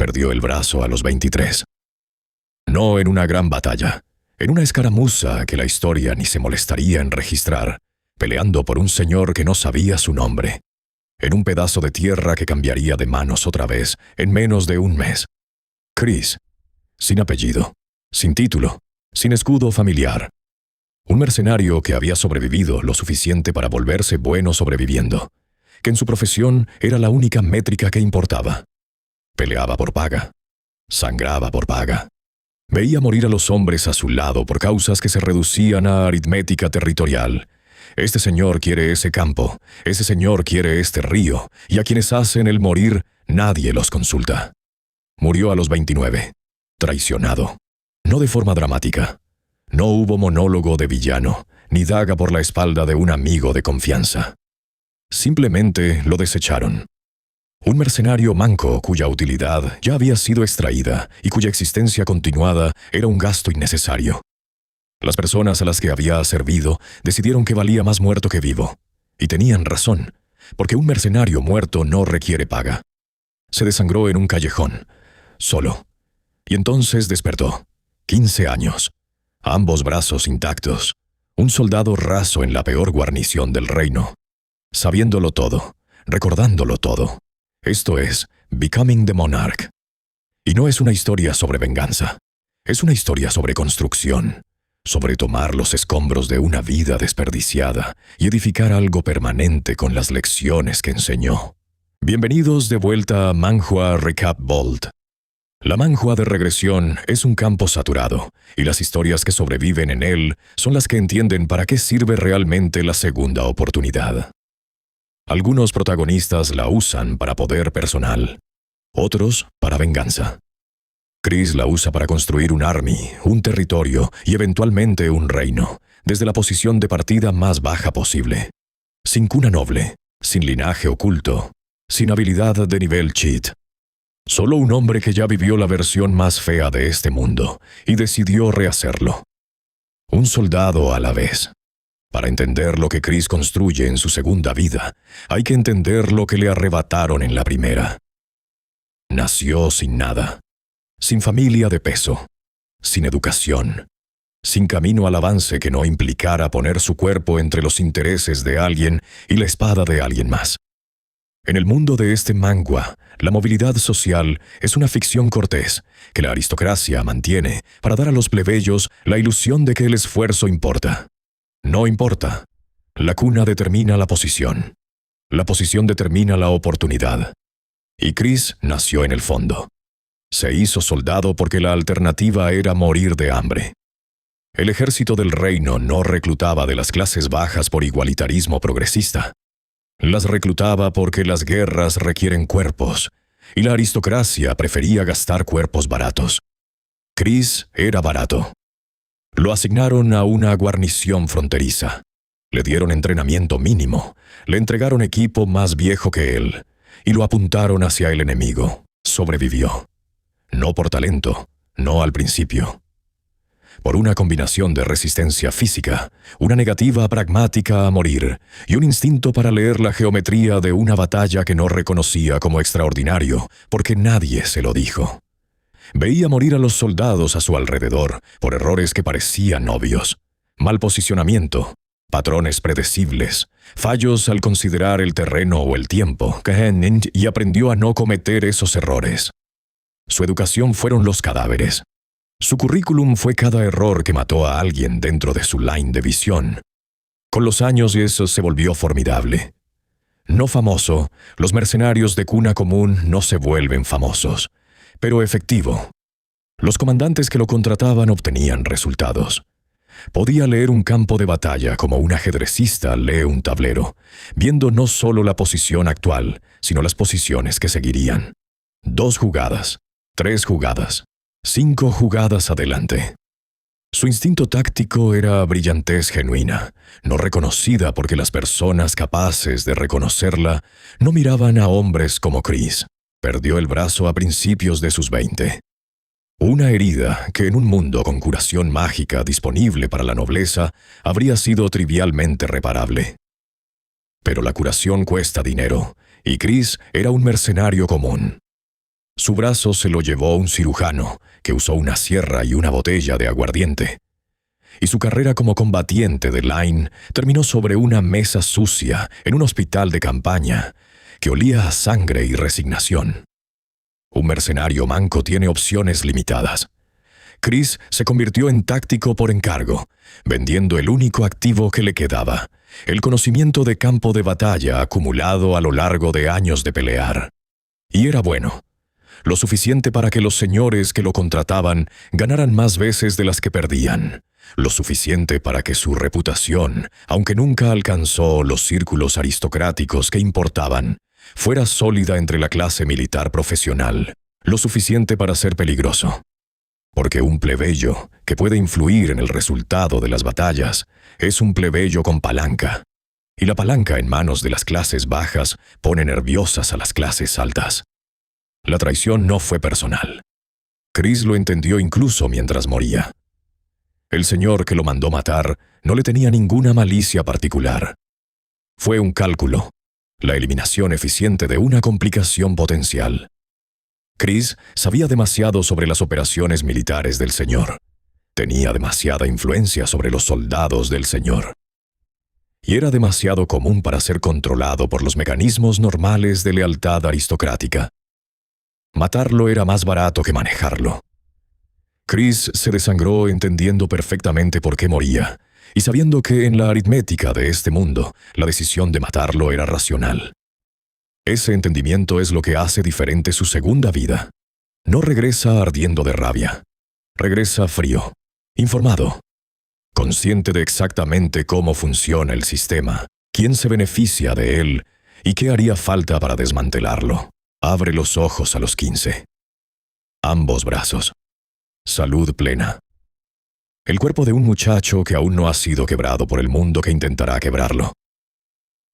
perdió el brazo a los 23. No en una gran batalla, en una escaramuza que la historia ni se molestaría en registrar, peleando por un señor que no sabía su nombre, en un pedazo de tierra que cambiaría de manos otra vez en menos de un mes. Chris, sin apellido, sin título, sin escudo familiar. Un mercenario que había sobrevivido lo suficiente para volverse bueno sobreviviendo, que en su profesión era la única métrica que importaba. Peleaba por paga, sangraba por paga. Veía morir a los hombres a su lado por causas que se reducían a aritmética territorial. Este señor quiere ese campo, ese señor quiere este río, y a quienes hacen el morir nadie los consulta. Murió a los 29, traicionado, no de forma dramática. No hubo monólogo de villano, ni daga por la espalda de un amigo de confianza. Simplemente lo desecharon. Un mercenario manco cuya utilidad ya había sido extraída y cuya existencia continuada era un gasto innecesario. Las personas a las que había servido decidieron que valía más muerto que vivo. Y tenían razón, porque un mercenario muerto no requiere paga. Se desangró en un callejón, solo. Y entonces despertó. 15 años. Ambos brazos intactos. Un soldado raso en la peor guarnición del reino. Sabiéndolo todo, recordándolo todo. Esto es Becoming the Monarch. Y no es una historia sobre venganza. Es una historia sobre construcción. Sobre tomar los escombros de una vida desperdiciada y edificar algo permanente con las lecciones que enseñó. Bienvenidos de vuelta a Manhua Recap Vault. La manhua de regresión es un campo saturado, y las historias que sobreviven en él son las que entienden para qué sirve realmente la segunda oportunidad. Algunos protagonistas la usan para poder personal, otros para venganza. Chris la usa para construir un army, un territorio y eventualmente un reino, desde la posición de partida más baja posible. Sin cuna noble, sin linaje oculto, sin habilidad de nivel cheat. Solo un hombre que ya vivió la versión más fea de este mundo y decidió rehacerlo. Un soldado a la vez. Para entender lo que Chris construye en su segunda vida, hay que entender lo que le arrebataron en la primera. Nació sin nada. Sin familia de peso, sin educación, sin camino al avance que no implicara poner su cuerpo entre los intereses de alguien y la espada de alguien más. En el mundo de este manhwa, la movilidad social es una ficción cortés que la aristocracia mantiene para dar a los plebeyos la ilusión de que el esfuerzo importa. No importa. La cuna determina la posición. La posición determina la oportunidad. Y Chris nació en el fondo. Se hizo soldado porque la alternativa era morir de hambre. El ejército del reino no reclutaba de las clases bajas por igualitarismo progresista. Las reclutaba porque las guerras requieren cuerpos, y la aristocracia prefería gastar cuerpos baratos. Chris era barato. Lo asignaron a una guarnición fronteriza. Le dieron entrenamiento mínimo, le entregaron equipo más viejo que él, y lo apuntaron hacia el enemigo. Sobrevivió. No por talento, no al principio. Por una combinación de resistencia física, una negativa pragmática a morir y un instinto para leer la geometría de una batalla que no reconocía como extraordinario, porque nadie se lo dijo. Veía morir a los soldados a su alrededor por errores que parecían obvios. Mal posicionamiento, patrones predecibles, fallos al considerar el terreno o el tiempo, y aprendió a no cometer esos errores. Su educación fueron los cadáveres. Su currículum fue cada error que mató a alguien dentro de su line de visión. Con los años eso se volvió formidable. No famoso, los mercenarios de cuna común no se vuelven famosos, pero efectivo. Los comandantes que lo contrataban obtenían resultados. Podía leer un campo de batalla como un ajedrecista lee un tablero, viendo no solo la posición actual, sino las posiciones que seguirían. 2 jugadas. 3 jugadas, 5 jugadas adelante. Su instinto táctico era brillantez genuina, no reconocida porque las personas capaces de reconocerla no miraban a hombres como Chris. Perdió el brazo a principios de sus 20. Una herida que en un mundo con curación mágica disponible para la nobleza habría sido trivialmente reparable. Pero la curación cuesta dinero, y Chris era un mercenario común. Su brazo se lo llevó un cirujano que usó una sierra y una botella de aguardiente. Y su carrera como combatiente de Line terminó sobre una mesa sucia en un hospital de campaña que olía a sangre y resignación. Un mercenario manco tiene opciones limitadas. Chris se convirtió en táctico por encargo, vendiendo el único activo que le quedaba, el conocimiento de campo de batalla acumulado a lo largo de años de pelear. Y era bueno, lo suficiente para que los señores que lo contrataban ganaran más veces de las que perdían, lo suficiente para que su reputación, aunque nunca alcanzó los círculos aristocráticos que importaban, fuera sólida entre la clase militar profesional, lo suficiente para ser peligroso. Porque un plebeyo que puede influir en el resultado de las batallas es un plebeyo con palanca, y la palanca en manos de las clases bajas pone nerviosas a las clases altas. La traición no fue personal. Chris lo entendió incluso mientras moría. El señor que lo mandó matar no le tenía ninguna malicia particular. Fue un cálculo, la eliminación eficiente de una complicación potencial. Chris sabía demasiado sobre las operaciones militares del señor. Tenía demasiada influencia sobre los soldados del señor. Y era demasiado común para ser controlado por los mecanismos normales de lealtad aristocrática. Matarlo era más barato que manejarlo. Chris se desangró entendiendo perfectamente por qué moría, y sabiendo que en la aritmética de este mundo, la decisión de matarlo era racional. Ese entendimiento es lo que hace diferente su segunda vida. No regresa ardiendo de rabia. Regresa frío, informado, consciente de exactamente cómo funciona el sistema, quién se beneficia de él y qué haría falta para desmantelarlo. Abre los ojos a los 15. Ambos brazos. Salud plena. El cuerpo de un muchacho que aún no ha sido quebrado por el mundo que intentará quebrarlo.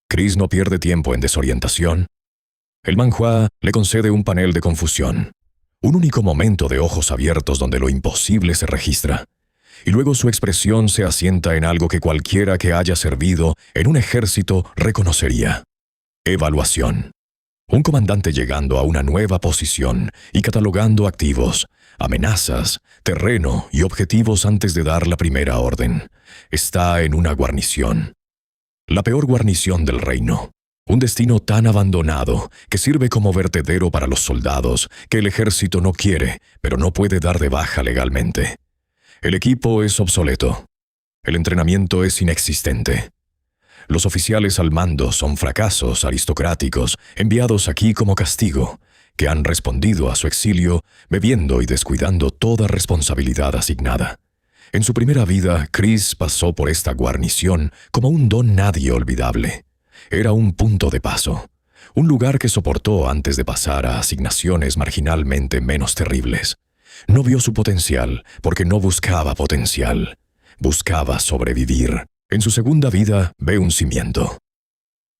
Chris no pierde tiempo en desorientación. El manhua le concede un panel de confusión, un único momento de ojos abiertos donde lo imposible se registra, y luego su expresión se asienta en algo que cualquiera que haya servido en un ejército reconocería. Evaluación. Un comandante llegando a una nueva posición y catalogando activos, amenazas, terreno y objetivos antes de dar la primera orden. Está en una guarnición. La peor guarnición del reino. Un destino tan abandonado que sirve como vertedero para los soldados que el ejército no quiere, pero no puede dar de baja legalmente. El equipo es obsoleto. El entrenamiento es inexistente. Los oficiales al mando son fracasos aristocráticos enviados aquí como castigo, que han respondido a su exilio bebiendo y descuidando toda responsabilidad asignada. En su primera vida, Chris pasó por esta guarnición como un don nadie olvidable. Era un punto de paso, un lugar que soportó antes de pasar a asignaciones marginalmente menos terribles. No vio su potencial porque no buscaba potencial, buscaba sobrevivir. En su segunda vida ve un cimiento.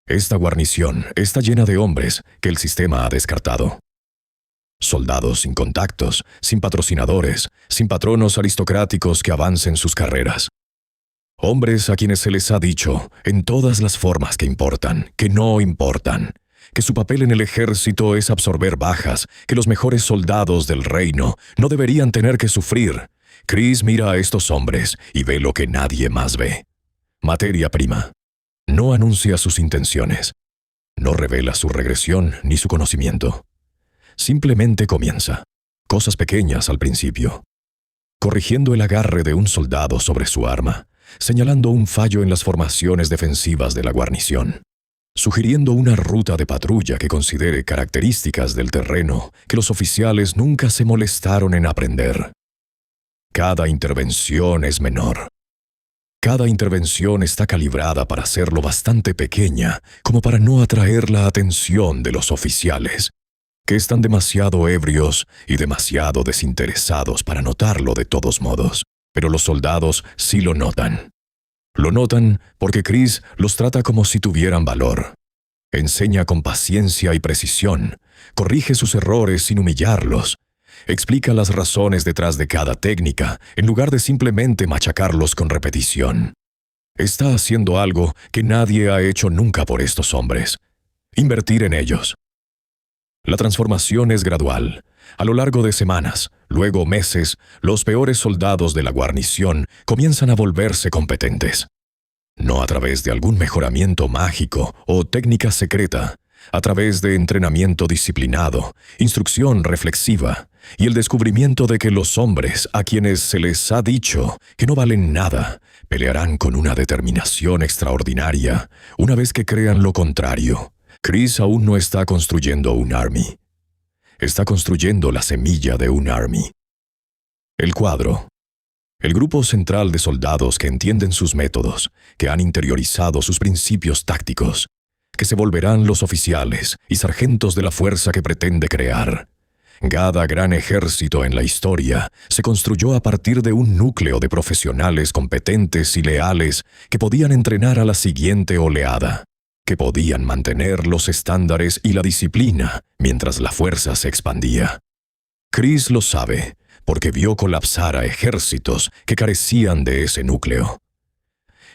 Esta guarnición está llena de hombres que el sistema ha descartado. Soldados sin contactos, sin patrocinadores, sin patronos aristocráticos que avancen sus carreras. Hombres a quienes se les ha dicho, en todas las formas que importan, que no importan, que su papel en el ejército es absorber bajas, que los mejores soldados del reino no deberían tener que sufrir. Chris mira a estos hombres y ve lo que nadie más ve. Materia prima. No anuncia sus intenciones. No revela su regresión ni su conocimiento. Simplemente comienza. Cosas pequeñas al principio. Corrigiendo el agarre de un soldado sobre su arma, señalando un fallo en las formaciones defensivas de la guarnición, sugiriendo una ruta de patrulla que considere características del terreno que los oficiales nunca se molestaron en aprender. Cada intervención es menor. Cada intervención está calibrada para ser lo bastante pequeña como para no atraer la atención de los oficiales, que están demasiado ebrios y demasiado desinteresados para notarlo de todos modos. Pero los soldados sí lo notan. Lo notan porque Chris los trata como si tuvieran valor. Enseña con paciencia y precisión, corrige sus errores sin humillarlos, explica las razones detrás de cada técnica, en lugar de simplemente machacarlos con repetición. Está haciendo algo que nadie ha hecho nunca por estos hombres: invertir en ellos. La transformación es gradual. A lo largo de semanas, luego meses, los peores soldados de la guarnición comienzan a volverse competentes. No a través de algún mejoramiento mágico o técnica secreta, a través de entrenamiento disciplinado, instrucción reflexiva y el descubrimiento de que los hombres a quienes se les ha dicho que no valen nada, pelearán con una determinación extraordinaria una vez que crean lo contrario. Chris aún no está construyendo un Army. Está construyendo la semilla de un Army. El cuadro. El grupo central de soldados que entienden sus métodos, que han interiorizado sus principios tácticos, que se volverán los oficiales y sargentos de la fuerza que pretende crear. Cada gran ejército en la historia se construyó a partir de un núcleo de profesionales competentes y leales que podían entrenar a la siguiente oleada, que podían mantener los estándares y la disciplina mientras la fuerza se expandía. Chris lo sabe, porque vio colapsar a ejércitos que carecían de ese núcleo.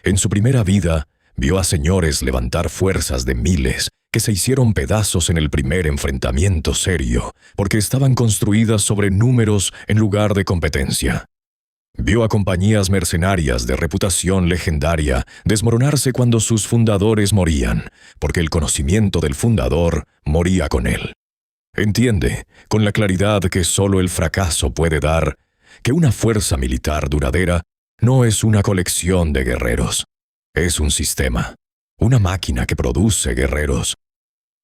En su primera vida, vio a señores levantar fuerzas de miles que se hicieron pedazos en el primer enfrentamiento serio, porque estaban construidas sobre números en lugar de competencia. Vio a compañías mercenarias de reputación legendaria desmoronarse cuando sus fundadores morían, porque el conocimiento del fundador moría con él. Entiende, con la claridad que solo el fracaso puede dar, que una fuerza militar duradera no es una colección de guerreros. Es un sistema, una máquina que produce guerreros.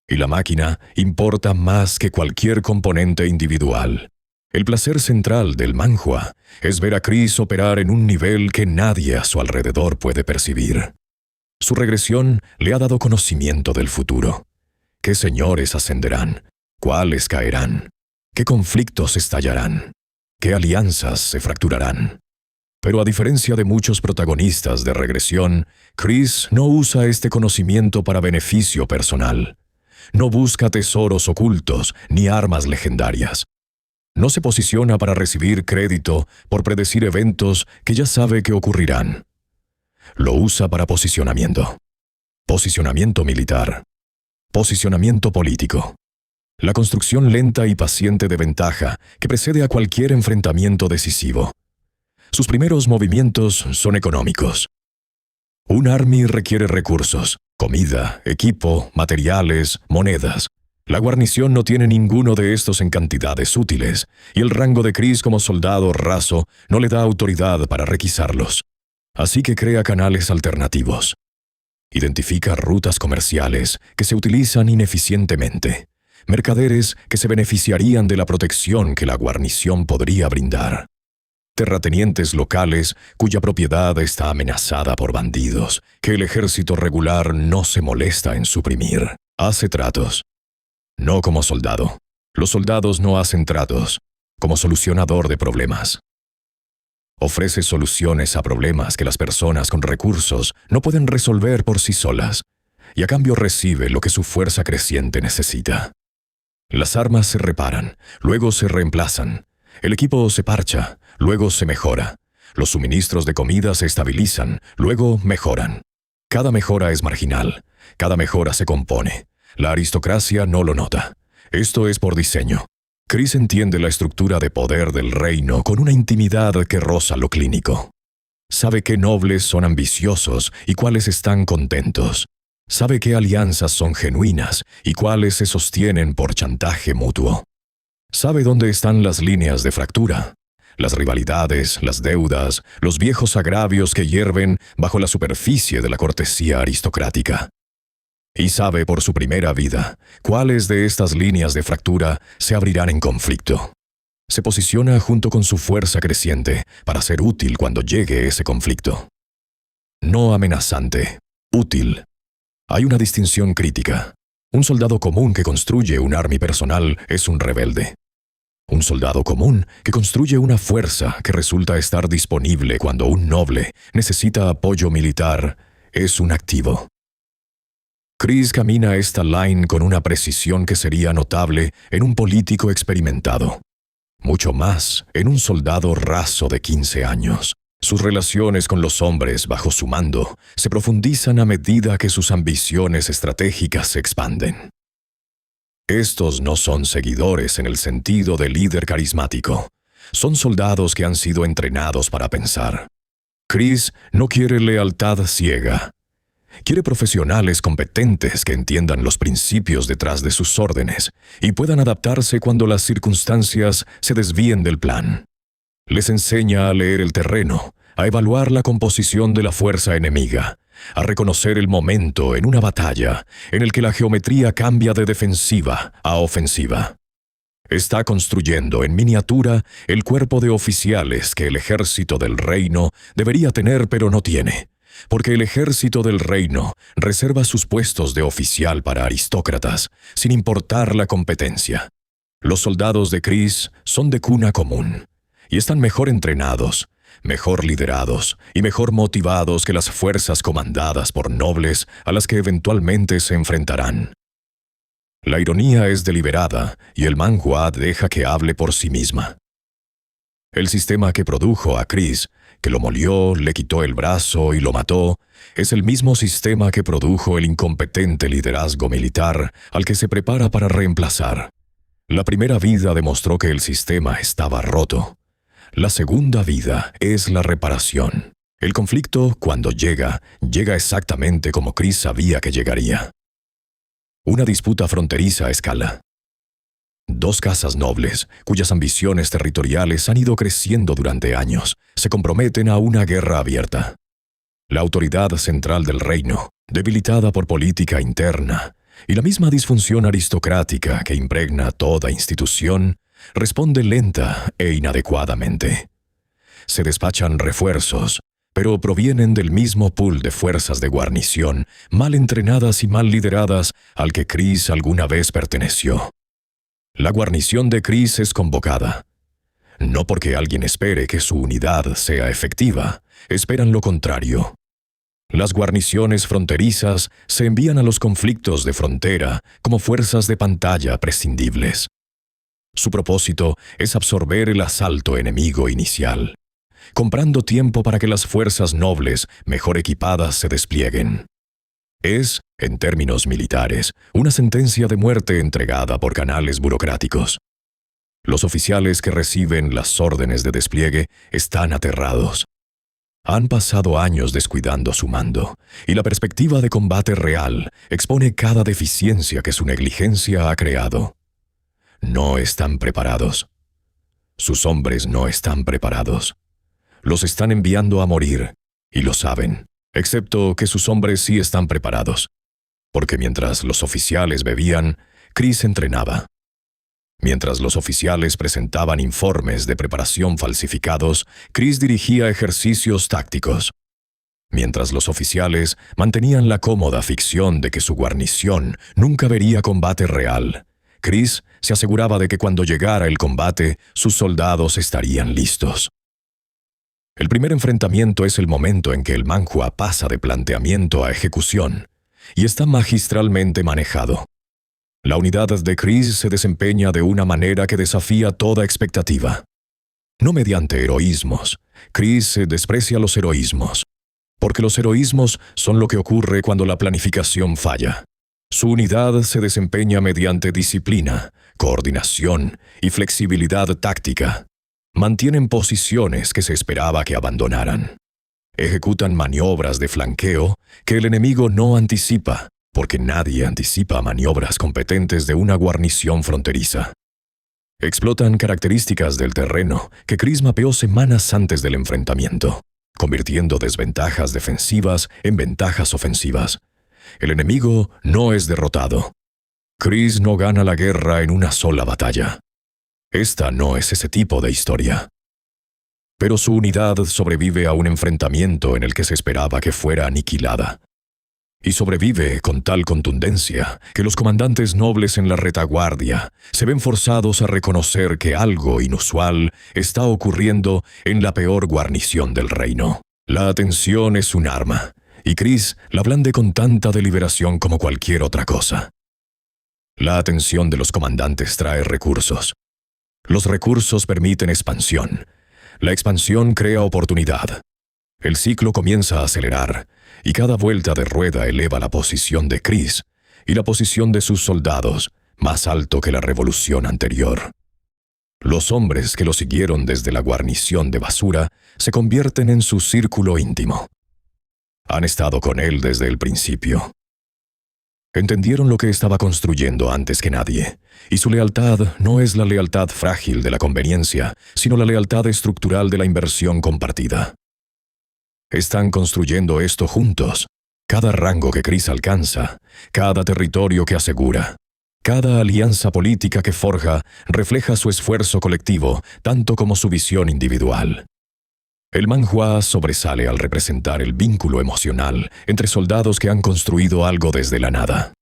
Y la máquina importa más que cualquier componente individual. El placer central del Manhua es ver a Chris operar en un nivel que nadie a su alrededor puede percibir. Su regresión le ha dado conocimiento del futuro. ¿Qué señores ascenderán? ¿Cuáles caerán? ¿Qué conflictos estallarán? ¿Qué alianzas se fracturarán? Pero a diferencia de muchos protagonistas de regresión, Chris no usa este conocimiento para beneficio personal. No busca tesoros ocultos ni armas legendarias. No se posiciona para recibir crédito por predecir eventos que ya sabe que ocurrirán. Lo usa para posicionamiento. Posicionamiento militar. Posicionamiento político. La construcción lenta y paciente de ventaja que precede a cualquier enfrentamiento decisivo. Sus primeros movimientos son económicos. Un Army requiere recursos, comida, equipo, materiales, monedas. La guarnición no tiene ninguno de estos en cantidades útiles, y el rango de Chris como soldado raso no le da autoridad para requisarlos. Así que crea canales alternativos. Identifica rutas comerciales que se utilizan ineficientemente, mercaderes que se beneficiarían de la protección que la guarnición podría brindar. Terratenientes locales cuya propiedad está amenazada por bandidos, que el ejército regular no se molesta en suprimir. Hace tratos. No como soldado. Los soldados no hacen tratos, como solucionador de problemas. Ofrece soluciones a problemas que las personas con recursos no pueden resolver por sí solas, y a cambio recibe lo que su fuerza creciente necesita. Las armas se reparan, luego se reemplazan. El equipo se parcha, luego se mejora. Los suministros de comida se estabilizan, luego mejoran. Cada mejora es marginal, cada mejora se compone. La aristocracia no lo nota. Esto es por diseño. Chris entiende la estructura de poder del reino con una intimidad que roza lo clínico. Sabe qué nobles son ambiciosos y cuáles están contentos. Sabe qué alianzas son genuinas y cuáles se sostienen por chantaje mutuo. Sabe dónde están las líneas de fractura, las rivalidades, las deudas, los viejos agravios que hierven bajo la superficie de la cortesía aristocrática. Y sabe por su primera vida cuáles de estas líneas de fractura se abrirán en conflicto. Se posiciona junto con su fuerza creciente para ser útil cuando llegue ese conflicto. No amenazante, útil. Hay una distinción crítica. Un soldado común que construye un army personal es un rebelde. Un soldado común que construye una fuerza que resulta estar disponible cuando un noble necesita apoyo militar es un activo. Chris camina esta line con una precisión que sería notable en un político experimentado. Mucho más en un soldado raso de 15 años. Sus relaciones con los hombres bajo su mando se profundizan a medida que sus ambiciones estratégicas se expanden. Estos no son seguidores en el sentido de líder carismático. Son soldados que han sido entrenados para pensar. Chris no quiere lealtad ciega. Quiere profesionales competentes que entiendan los principios detrás de sus órdenes y puedan adaptarse cuando las circunstancias se desvíen del plan. Les enseña a leer el terreno, a evaluar la composición de la fuerza enemiga, a reconocer el momento en una batalla en el que la geometría cambia de defensiva a ofensiva. Está construyendo en miniatura el cuerpo de oficiales que el ejército del reino debería tener pero no tiene, porque el ejército del reino reserva sus puestos de oficial para aristócratas, sin importar la competencia. Los soldados de Chris son de cuna común, y están mejor entrenados, mejor liderados y mejor motivados que las fuerzas comandadas por nobles a las que eventualmente se enfrentarán. La ironía es deliberada y el manhua deja que hable por sí misma. El sistema que produjo a Chris, que lo molió, le quitó el brazo y lo mató, es el mismo sistema que produjo el incompetente liderazgo militar al que se prepara para reemplazar. La primera vida demostró que el sistema estaba roto. La segunda vida es la reparación. El conflicto, cuando llega exactamente como Chris sabía que llegaría. Una disputa fronteriza a escala. Dos casas nobles, cuyas ambiciones territoriales han ido creciendo durante años, se comprometen a una guerra abierta. La autoridad central del reino, debilitada por política interna, y la misma disfunción aristocrática que impregna toda institución, responde lenta e inadecuadamente. Se despachan refuerzos, pero provienen del mismo pool de fuerzas de guarnición, mal entrenadas y mal lideradas, al que Chris alguna vez perteneció. La guarnición de Chris es convocada. No porque alguien espere que su unidad sea efectiva, esperan lo contrario. Las guarniciones fronterizas se envían a los conflictos de frontera como fuerzas de pantalla prescindibles. Su propósito es absorber el asalto enemigo inicial, comprando tiempo para que las fuerzas nobles mejor equipadas se desplieguen. Es, en términos militares, una sentencia de muerte entregada por canales burocráticos. Los oficiales que reciben las órdenes de despliegue están aterrados. Han pasado años descuidando su mando, y la perspectiva de combate real expone cada deficiencia que su negligencia ha creado. No están preparados. Sus hombres no están preparados. Los están enviando a morir, y lo saben, excepto que sus hombres sí están preparados, porque mientras los oficiales bebían, Chris entrenaba. Mientras los oficiales presentaban informes de preparación falsificados, Chris dirigía ejercicios tácticos. Mientras los oficiales mantenían la cómoda ficción de que su guarnición nunca vería combate real, Chris se aseguraba de que cuando llegara el combate, sus soldados estarían listos. El primer enfrentamiento es el momento en que el manhua pasa de planteamiento a ejecución, y está magistralmente manejado. La unidad de Chris se desempeña de una manera que desafía toda expectativa. No mediante heroísmos. Chris desprecia los heroísmos, porque los heroísmos son lo que ocurre cuando la planificación falla. Su unidad se desempeña mediante disciplina, coordinación y flexibilidad táctica. Mantienen posiciones que se esperaba que abandonaran. Ejecutan maniobras de flanqueo que el enemigo no anticipa, porque nadie anticipa maniobras competentes de una guarnición fronteriza. Explotan características del terreno que Chris mapeó semanas antes del enfrentamiento, convirtiendo desventajas defensivas en ventajas ofensivas. El enemigo no es derrotado. Chris no gana la guerra en una sola batalla. Esta no es ese tipo de historia. Pero su unidad sobrevive a un enfrentamiento en el que se esperaba que fuera aniquilada. Y sobrevive con tal contundencia que los comandantes nobles en la retaguardia se ven forzados a reconocer que algo inusual está ocurriendo en la peor guarnición del reino. La atención es un arma, y Chris la blande con tanta deliberación como cualquier otra cosa. La atención de los comandantes trae recursos. Los recursos permiten expansión. La expansión crea oportunidad. El ciclo comienza a acelerar, y cada vuelta de rueda eleva la posición de Chris y la posición de sus soldados, más alto que la revolución anterior. Los hombres que lo siguieron desde la guarnición de basura se convierten en su círculo íntimo. Han estado con él desde el principio. Entendieron lo que estaba construyendo antes que nadie, y su lealtad no es la lealtad frágil de la conveniencia, sino la lealtad estructural de la inversión compartida. Están construyendo esto juntos. Cada rango que Chris alcanza, cada territorio que asegura, cada alianza política que forja refleja su esfuerzo colectivo, tanto como su visión individual. El manhua sobresale al representar el vínculo emocional entre soldados que han construido algo desde la nada.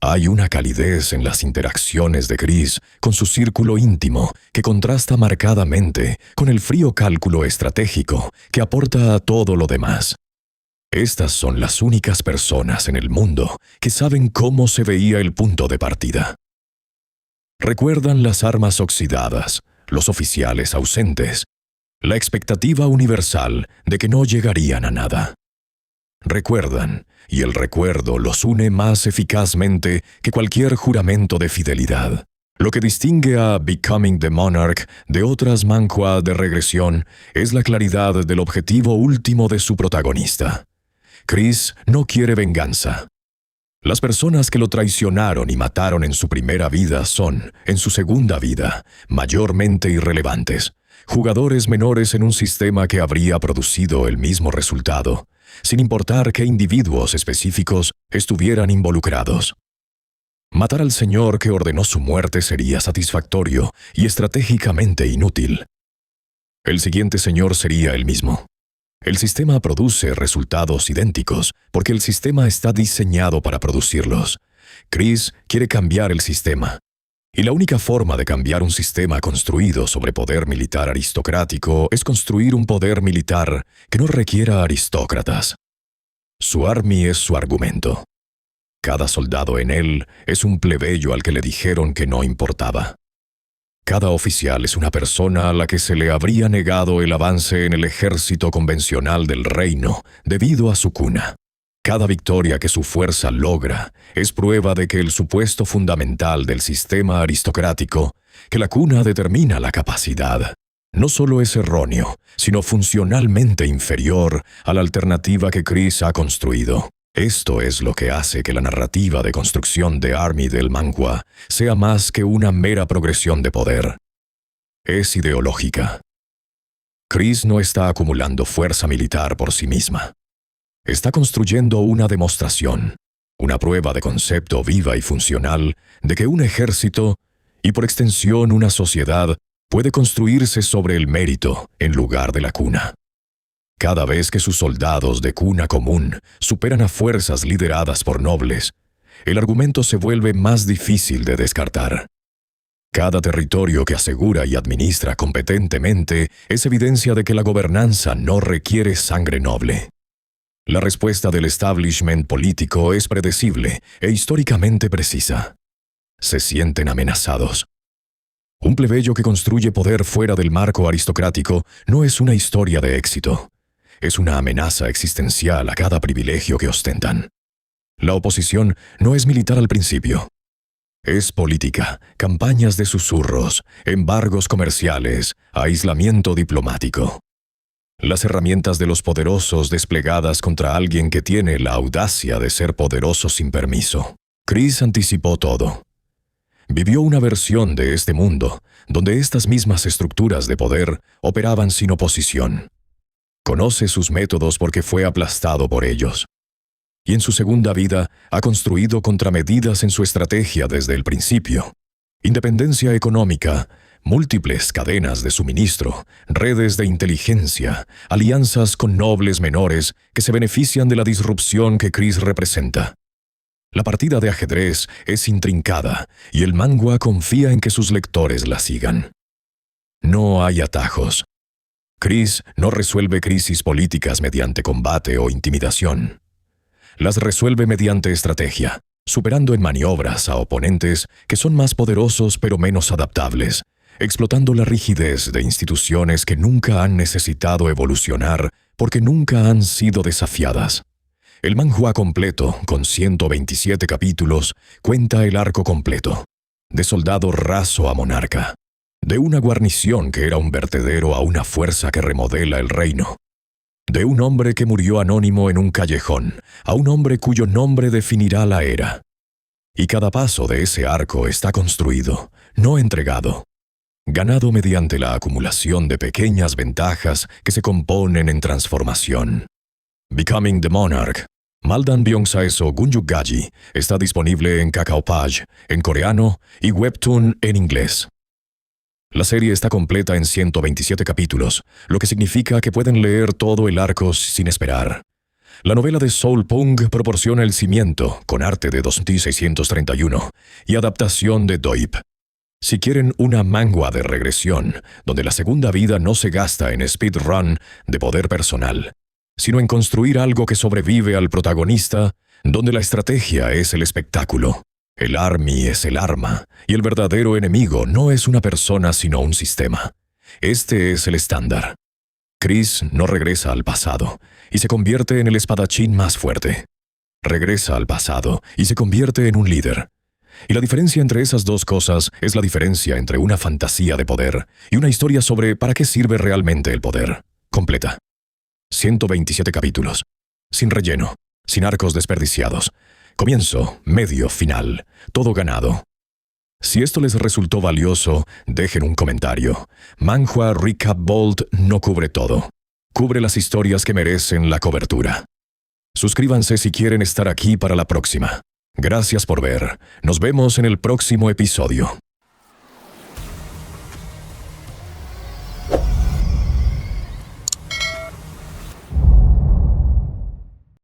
Hay una calidez en las interacciones de Chris con su círculo íntimo que contrasta marcadamente con el frío cálculo estratégico que aporta a todo lo demás. Estas son las únicas personas en el mundo que saben cómo se veía el punto de partida. Recuerdan las armas oxidadas, los oficiales ausentes, la expectativa universal de que no llegarían a nada. Recuerdan, y el recuerdo los une más eficazmente que cualquier juramento de fidelidad. Lo que distingue a Becoming the Monarch de otras manhua de regresión es la claridad del objetivo último de su protagonista. Chris no quiere venganza. Las personas que lo traicionaron y mataron en su primera vida son, en su segunda vida, mayormente irrelevantes. Jugadores menores en un sistema que habría producido el mismo resultado, sin importar qué individuos específicos estuvieran involucrados. Matar al señor que ordenó su muerte sería satisfactorio y estratégicamente inútil. El siguiente señor sería el mismo. El sistema produce resultados idénticos porque el sistema está diseñado para producirlos. Chris quiere cambiar el sistema. Y la única forma de cambiar un sistema construido sobre poder militar aristocrático es construir un poder militar que no requiera aristócratas. Su army es su argumento. Cada soldado en él es un plebeyo al que le dijeron que no importaba. Cada oficial es una persona a la que se le habría negado el avance en el ejército convencional del reino debido a su cuna. Cada victoria que su fuerza logra es prueba de que el supuesto fundamental del sistema aristocrático, que la cuna determina la capacidad, no solo es erróneo, sino funcionalmente inferior a la alternativa que Chris ha construido. Esto es lo que hace que la narrativa de construcción de Army del manhua sea más que una mera progresión de poder. Es ideológica. Chris no está acumulando fuerza militar por sí misma. Está construyendo una demostración, una prueba de concepto viva y funcional de que un ejército, y por extensión una sociedad, puede construirse sobre el mérito en lugar de la cuna. Cada vez que sus soldados de cuna común superan a fuerzas lideradas por nobles, el argumento se vuelve más difícil de descartar. Cada territorio que asegura y administra competentemente es evidencia de que la gobernanza no requiere sangre noble. La respuesta del establishment político es predecible e históricamente precisa. Se sienten amenazados. Un plebeyo que construye poder fuera del marco aristocrático no es una historia de éxito. Es una amenaza existencial a cada privilegio que ostentan. La oposición no es militar al principio. Es política, campañas de susurros, embargos comerciales, aislamiento diplomático. Las herramientas de los poderosos desplegadas contra alguien que tiene la audacia de ser poderoso sin permiso. Chris anticipó todo. Vivió una versión de este mundo, donde estas mismas estructuras de poder operaban sin oposición. Conoce sus métodos porque fue aplastado por ellos. Y en su segunda vida ha construido contramedidas en su estrategia desde el principio. Independencia económica, múltiples cadenas de suministro, redes de inteligencia, alianzas con nobles menores que se benefician de la disrupción que Chris representa. La partida de ajedrez es intrincada y el manhua confía en que sus lectores la sigan. No hay atajos. Chris no resuelve crisis políticas mediante combate o intimidación. Las resuelve mediante estrategia, superando en maniobras a oponentes que son más poderosos pero menos adaptables, explotando la rigidez de instituciones que nunca han necesitado evolucionar porque nunca han sido desafiadas. El manhwa completo, con 127 capítulos, cuenta el arco completo. De soldado raso a monarca. De una guarnición que era un vertedero a una fuerza que remodela el reino. De un hombre que murió anónimo en un callejón, a un hombre cuyo nombre definirá la era. Y cada paso de ese arco está construido, no entregado. Ganado mediante la acumulación de pequeñas ventajas que se componen en transformación. Becoming the Monarch, Maldan Byongsaeso Gunjukgaji, está disponible en Kakaopage, en coreano, y Webtoon en inglés. La serie está completa en 127 capítulos, lo que significa que pueden leer todo el arco sin esperar. La novela de Soul Pung proporciona el cimiento, con arte de 2631, y adaptación de Doip. Si quieren una manhwa de regresión, donde la segunda vida no se gasta en speedrun de poder personal, sino en construir algo que sobrevive al protagonista, donde la estrategia es el espectáculo, el army es el arma, y el verdadero enemigo no es una persona sino un sistema. Este es el estándar. Chris no regresa al pasado, y se convierte en el espadachín más fuerte. Regresa al pasado, y se convierte en un líder. Y la diferencia entre esas dos cosas es la diferencia entre una fantasía de poder y una historia sobre para qué sirve realmente el poder. Completa. 127 capítulos. Sin relleno, sin arcos desperdiciados. Comienzo, medio, final. Todo ganado. Si esto les resultó valioso, dejen un comentario. Manhwa Recap Bold no cubre todo. Cubre las historias que merecen la cobertura. Suscríbanse si quieren estar aquí para la próxima. Gracias por ver. Nos vemos en el próximo episodio.